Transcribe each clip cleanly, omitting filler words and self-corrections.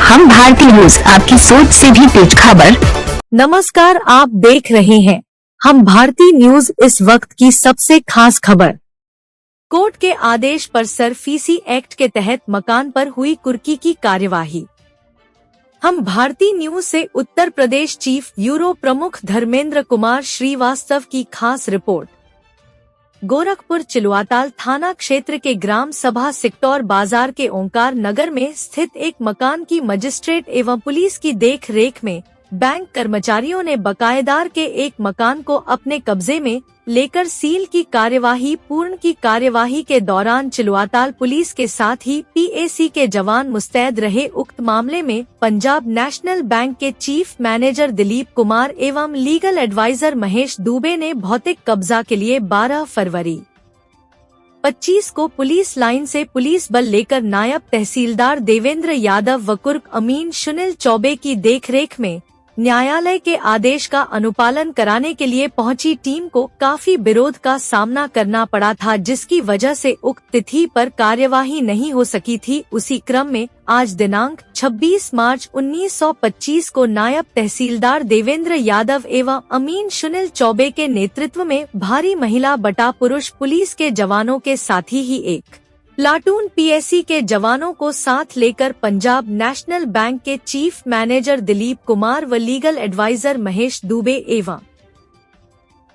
हम भारतीय न्यूज, आपकी सोच से भी तेज खबर। नमस्कार, आप देख रहे हैं हम भारतीय न्यूज। इस वक्त की सबसे खास खबर। कोर्ट के आदेश पर सरफेसी एक्ट के तहत मकान पर हुई कुर्की की कार्यवाही। हम भारतीय न्यूज से उत्तर प्रदेश चीफ ब्यूरो प्रमुख धर्मेंद्र कुमार श्रीवास्तव की खास रिपोर्ट। गोरखपुर चिलवाताल थाना क्षेत्र के ग्राम सभा सिक्टौर बाजार के ओंकार नगर में स्थित एक मकान की मजिस्ट्रेट एवं पुलिस की देख रेख में बैंक कर्मचारियों ने बकायेदार के एक मकान को अपने कब्जे में लेकर सील की कार्यवाही पूर्ण की। कार्यवाही के दौरान चिलवाताल पुलिस के साथ ही पीएसी के जवान मुस्तैद रहे। उक्त मामले में पंजाब नेशनल बैंक के चीफ मैनेजर दिलीप कुमार एवं लीगल एडवाइजर महेश दुबे ने भौतिक कब्जा के लिए 12 फरवरी 25 को पुलिस लाइन से पुलिस बल लेकर नायब तहसीलदार देवेंद्र यादव व कुर्क अमीन सुनील चौबे की देखरेख में न्यायालय के आदेश का अनुपालन कराने के लिए पहुंची टीम को काफी विरोध का सामना करना पड़ा था, जिसकी वजह से उक्त तिथि पर कार्यवाही नहीं हो सकी थी। उसी क्रम में आज दिनांक 26 मार्च 1925 को नायब तहसीलदार देवेंद्र यादव एवं अमीन सुनील चौबे के नेतृत्व में भारी महिला बटा पुरुष पुलिस के जवानों के साथ ही एक प्लाटून पीएसी के जवानों को साथ लेकर पंजाब नेशनल बैंक के चीफ मैनेजर दिलीप कुमार व लीगल एडवाइजर महेश दुबे एवं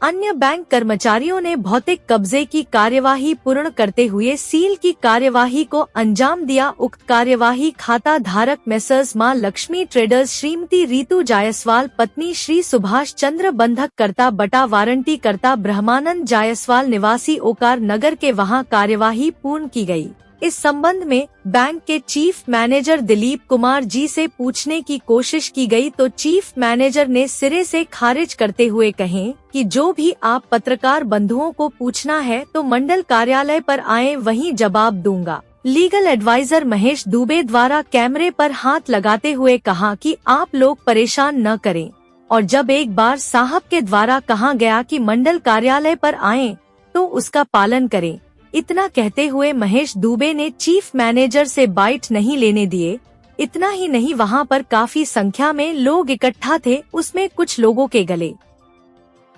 अन्य बैंक कर्मचारियों ने भौतिक कब्जे की कार्यवाही पूर्ण करते हुए सील की कार्यवाही को अंजाम दिया। उक्त कार्यवाही खाता धारक मेसर्स मां लक्ष्मी ट्रेडर्स श्रीमती रीतू जायसवाल पत्नी श्री सुभाष चंद्र बंधक करता बटा वारंटी करता ब्रह्मानंद जायसवाल निवासी ओकार नगर के वहां कार्यवाही पूर्ण की गई। इस संबंध में बैंक के चीफ मैनेजर दिलीप कुमार जी से पूछने की कोशिश की गई तो चीफ मैनेजर ने सिरे से खारिज करते हुए कहे कि जो भी आप पत्रकार बंधुओं को पूछना है तो मंडल कार्यालय पर आए, वहीं जवाब दूंगा। लीगल एडवाइजर महेश दुबे द्वारा कैमरे पर हाथ लगाते हुए कहा कि आप लोग परेशान न करें, और जब एक बार साहब के द्वारा कहा गया कि मंडल कार्यालय पर आएं, तो उसका पालन करें। इतना कहते हुए महेश दुबे ने चीफ मैनेजर से बाइट नहीं लेने दिए। इतना ही नहीं, वहां पर काफी संख्या में लोग इकट्ठा थे। उसमें कुछ लोगों के गले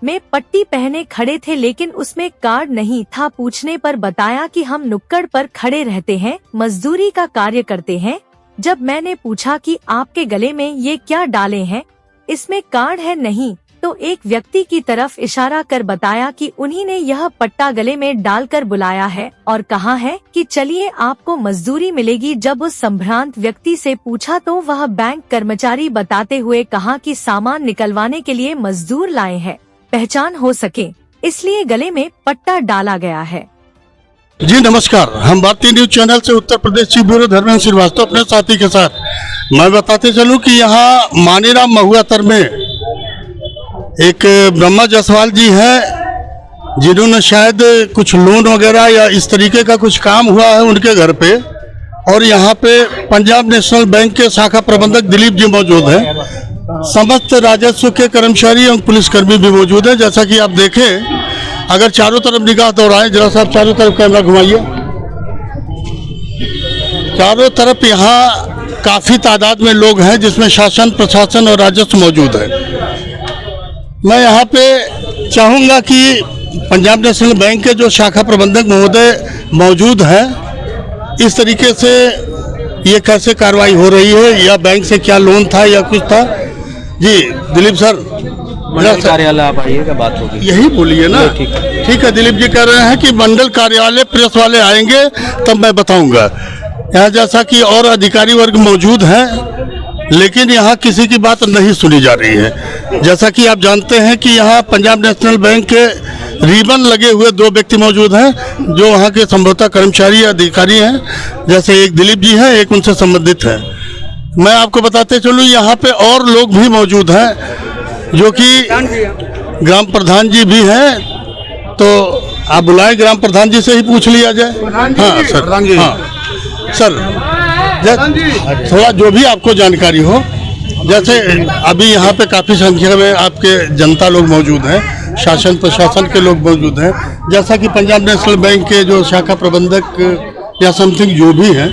में पट्टी पहने खड़े थे, लेकिन उसमें कार्ड नहीं था। पूछने पर बताया कि हम नुक्कड़ पर खड़े रहते हैं, मजदूरी का कार्य करते हैं। जब मैंने पूछा कि आपके गले में ये क्या डाले हैं, इसमें कार्ड है नहीं, तो एक व्यक्ति की तरफ इशारा कर बताया कि उन्हीं ने यह पट्टा गले में डालकर बुलाया है और कहा है कि चलिए आपको मजदूरी मिलेगी। जब उस संभ्रांत व्यक्ति से पूछा तो वह बैंक कर्मचारी बताते हुए कहा कि सामान निकलवाने के लिए मजदूर लाए हैं, पहचान हो सके इसलिए गले में पट्टा डाला गया है। जी नमस्कार, हम भारतीय न्यूज चैनल से उत्तर प्रदेश चीफ ब्यूरो धर्मेंद्र श्रीवास्तव अपने साथी के साथ मैं बताते चलूं कि यहाँ मानीराम महुआतर में एक ब्रह्मा जायसवाल जी हैं, जिन्होंने शायद कुछ लोन वगैरह या इस तरीके का कुछ काम हुआ है उनके घर पे, और यहाँ पे पंजाब नेशनल बैंक के शाखा प्रबंधक दिलीप जी मौजूद हैं। समस्त राजस्व के कर्मचारी एवं पुलिसकर्मी भी मौजूद हैं। जैसा कि आप देखें, अगर चारों तरफ निगाह दौड़ाएं, जरा साहब चारों तरफ कैमरा घुमाइए। चारों तरफ यहाँ काफी तादाद में लोग हैं, जिसमें शासन, प्रशासन और राजस्व मौजूद है। मैं यहाँ पे चाहूँगा कि पंजाब नेशनल बैंक के जो शाखा प्रबंधक महोदय मौजूद हैं, इस तरीके से ये कैसे कार्रवाई हो रही है, या बैंक से क्या लोन था या कुछ था। जी दिलीप सर, मंडल कार्यालय आप आइएगा, बात होगी। यही बोलिए ना। ठीक है, दिलीप जी कह रहे हैं कि मंडल कार्यालय प्रेस वाले आएंगे तब मैं बताऊंगा। यहाँ जैसा कि और अधिकारी वर्ग मौजूद हैं, लेकिन यहाँ किसी की बात नहीं सुनी जा रही है। जैसा कि आप जानते हैं कि यहाँ पंजाब नेशनल बैंक के रिबन लगे हुए 2 व्यक्ति मौजूद हैं, जो वहाँ के संभवतः कर्मचारी या अधिकारी हैं। जैसे एक दिलीप जी हैं, एक उनसे संबंधित है। मैं आपको बताते चलूँ, यहाँ पे और लोग भी मौजूद हैं, जो कि ग्राम प्रधान जी भी हैं। तो आप बुलाएं, ग्राम प्रधान जी से ही पूछ लिया जाए। हाँ सर, हाँ सर, थोड़ा जो भी आपको जानकारी हो। जैसे अभी यहाँ पे काफ़ी संख्या में आपके जनता लोग मौजूद हैं, शासन प्रशासन के लोग मौजूद हैं। जैसा कि पंजाब नेशनल बैंक के जो शाखा प्रबंधक या समथिंग जो भी हैं,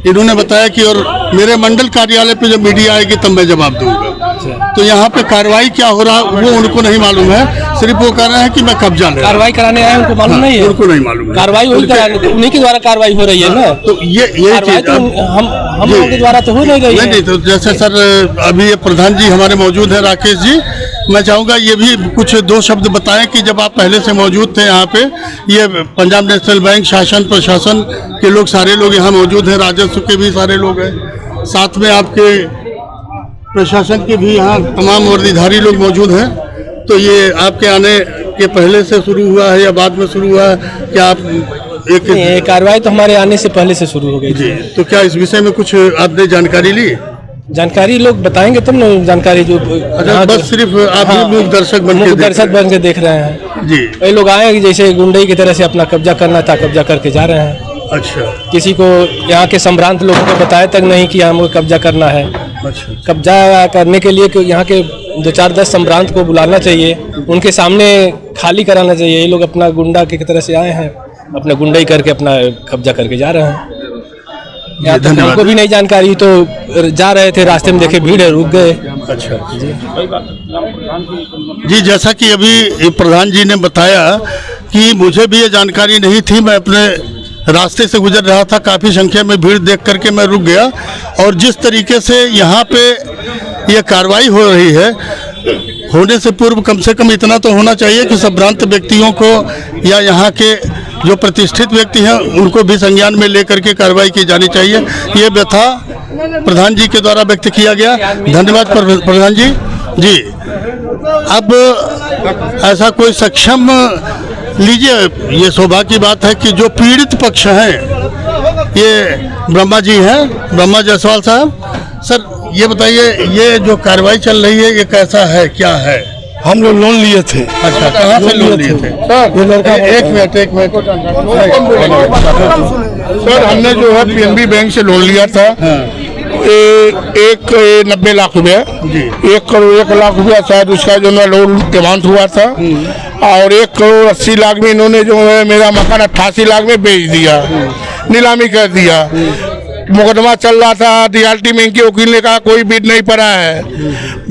इन्होंने बताया कि और मेरे मंडल कार्यालय पे जब मीडिया आएगी तब मैं जवाब दूंगा। तो यहाँ पे कार्रवाई क्या हो रहा वो उनको नहीं मालूम है, सिर्फ वो कह रहे हैं कि मैं कब्जा ले। कार्रवाई कराने आए उनको मालूम नहीं है? उनको नहीं मालूम है। कार्रवाई उन्हीं के द्वारा कार्रवाई हो रही है ना। तो ये चीज हम लोगों के द्वारा तो हो नहीं रही है। नहीं, तो जैसे सर अभी ये प्रधान जी हमारे मौजूद है, राकेश जी, मैं चाहूँगा ये भी कुछ दो शब्द बताएं कि जब आप पहले से मौजूद थे यहाँ पे, ये पंजाब नेशनल बैंक शासन प्रशासन के लोग सारे लोग यहाँ मौजूद हैं, राजस्व के भी सारे लोग हैं, साथ में आपके प्रशासन के भी यहाँ तमाम वर्दीधारी लोग मौजूद हैं। तो ये आपके आने के पहले से शुरू हुआ है या बाद में शुरू हुआ है? क्या आप ये कार्रवाई तो हमारे आने से पहले से शुरू हो गई जी। तो क्या इस विषय में कुछ आपने जानकारी ली? जानकारी लोग बताएंगे तब ना जानकारी जो। अच्छा, बस सिर्फ आप ही मूक दर्शक बन के देख रहे हैं जी। कई लोग आए कि जैसे गुंडई की तरह से अपना कब्जा करना था, कब्जा करके जा रहे हैं। अच्छा, किसी को यहाँ के संभ्रांत लोगों को बताया तक नहीं कि हमको कब्जा करना है। अच्छा, कब्जा करने के लिए यहाँ के 2-4-10 संभ्रांत को बुलाना चाहिए, उनके सामने खाली कराना चाहिए। ये लोग अपना गुंडा की तरह से आए हैं, अपना गुंडई करके अपना कब्जा करके जा रहे हैं। यहाँ तक हमको भी नहीं जानकारी, तो जा रहे थे रास्ते में देखे भीड़ है, रुक गए। अच्छा जी, जैसा कि अभी प्रधान जी ने बताया कि मुझे भी ये जानकारी नहीं थी, मैं अपने रास्ते से गुजर रहा था, काफ़ी संख्या में भीड़ देख करके मैं रुक गया। और जिस तरीके से यहाँ पे ये कार्रवाई हो रही है, होने से पूर्व कम से कम इतना तो होना चाहिए कि संभ्रांत व्यक्तियों को या यहाँ के जो प्रतिष्ठित व्यक्ति हैं उनको भी संज्ञान में लेकर के कार्रवाई की जानी चाहिए। ये व्यथा प्रधान जी के द्वारा व्यक्त किया गया। धन्यवाद प्रधान जी। जी, अब ऐसा कोई सक्षम लीजिए, ये सौभाग्य की बात है कि जो पीड़ित पक्ष हैं ये ब्रह्मा जी हैं, ब्रह्मा जायसवाल साहब। सर ये बताइए, ये जो कार्रवाई चल रही है ये कैसा है, क्या है? हम लोग लोन लिए थे। अच्छा, कहाँ से लोन लिए थे? ये लड़का एक मिनट सर, हमने जो है पीएनबी बैंक से लोन लिया था। एक 90 लाख रुपया, 1 करोड़ 1 लाख रुपया शायद उसका जो है लोन एमाउंट हुआ था। और 1 करोड़ 80 लाख में इन्होंने जो है मेरा मकान 88 लाख में बेच दिया, नीलामी कर दिया। मुकदमा चल रहा था, डीआरटी में इनके वकील ने कहा कोई बिड नहीं पड़ा है,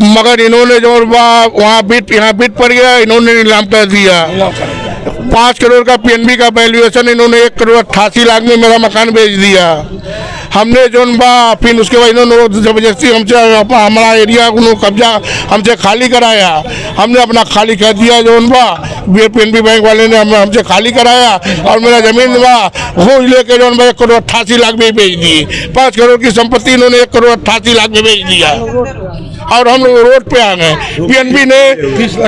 मगर इन्होंने जो वहाँ बिड यहाँ बिड पड़ गया, इन्होंने नीलाम कर दिया। 5 करोड़ का पीएनबी का वैल्यूएशन, इन्होंने 1 करोड़ 88 लाख में मेरा मकान बेच दिया। हमने जो फिर उसके बाद इन्होंने जबरदस्ती हमसे हमारा एरिया कब्जा हमसे खाली कराया। हमने अपना खाली कर दिया, जो पीएनबी बैंक वाले ने हमसे खाली कराया और मेरा जमीन घूस लेके जो 1 करोड़ 88 लाख में बेच दी। 5 करोड़ की संपत्ति इन्होंने 1 करोड़ 88 लाख में बेच दिया और हम लोग रोड पे आ गए पीएनबी ने।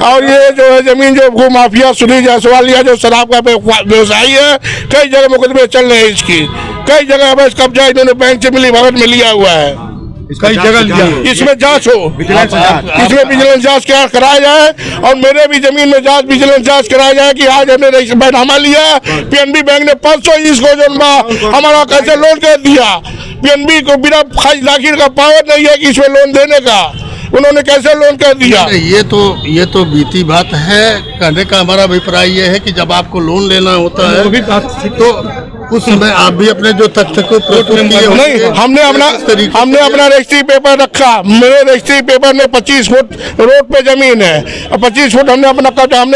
और ये जो है जमीन जो भू माफिया सुनील जायसवाल या जो शराब का व्यवसायी है, कई जगह मुकदमे चल रहे हैं इसकी, कई जगह अवैध कब्जा इन्होंने बैंक से मिली भगत में लिया हुआ है, कई जगह लिया। इसमें जांच हो, इसमें विजिलेंस जांच कराया जाए और मेरे भी जमीन में विजिलेंस जांच कराया जाए कि आज हमने बैनामा लिया, पीएनबी बैंक ने 500 इसको जो हमारा कैसे लोन कर दिया। पीएनबी को बिना खारिज दाखिल का पावर नहीं है कि इसमें लोन देने का, उन्होंने कैसे लोन कर दिया। ये तो बीती बात है। कहने का हमारा अभिप्राय ये है कि जब आपको लोन लेना होता है तो उस समय आप भी अपने जो तथ्य को प्रस्तुत किए नहीं, हमने अपना रजिस्ट्री पेपर रखा। मेरे रजिस्ट्री पेपर में 25 फुट रोड पे जमीन है और 25 फुट हमने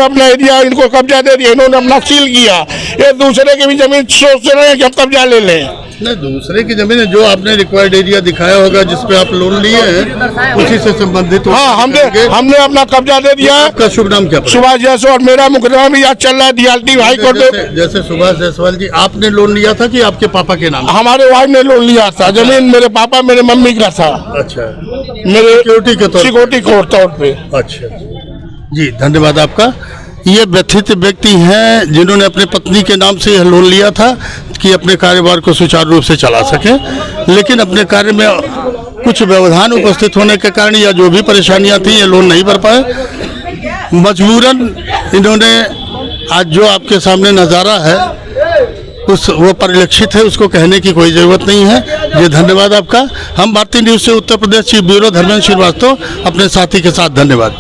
अपना एरिया इनको कब्जा दे दिया, इन्होंने अपना सील किया। ये दूसरे की भी जमीन सोच रहे हैं कि हम कब्जा ले लें। नहीं, दूसरे की जमीन है, जो आपने रिक्वायर्ड एरिया दिखाया होगा जिसपे आप लोन लिए हैं उसी से संबंधित। हाँ, हमने अपना कब्जा दे दिया। आपका शुभ नाम क्या? सुभाष जायसवाल। मेरा मुकदमा भी आज चल रहा है डीआरटी हाई कोर्ट में। जैसे सुभाष जायसवाल जी, आपने लोन लिया था कि आपके पापा के नाम? हमारे वाइफ ने लोन लिया था। जमीन मेरे पापा मेरे मम्मी का था। अच्छा, मेरे सिक्योरिटी के तौर पे। अच्छा जी, धन्यवाद आपका। ये व्यथित व्यक्ति हैं जिन्होंने अपने पत्नी के नाम से यह लोन लिया था कि अपने कारोबार को सुचारू रूप से चला सके, लेकिन अपने कार्य में कुछ व्यवधान उपस्थित होने के कारण या जो भी परेशानियां थी ये लोन नहीं भर पाए। मजबूरन इन्होंने आज जो आपके सामने नज़ारा है वो परिलक्षित है, उसको कहने की कोई ज़रूरत नहीं है। ये धन्यवाद आपका। हम भारतीय न्यूज़ से उत्तर प्रदेश चीफ ब्यूरो धर्मेंद्र श्रीवास्तव अपने साथी के साथ। धन्यवाद।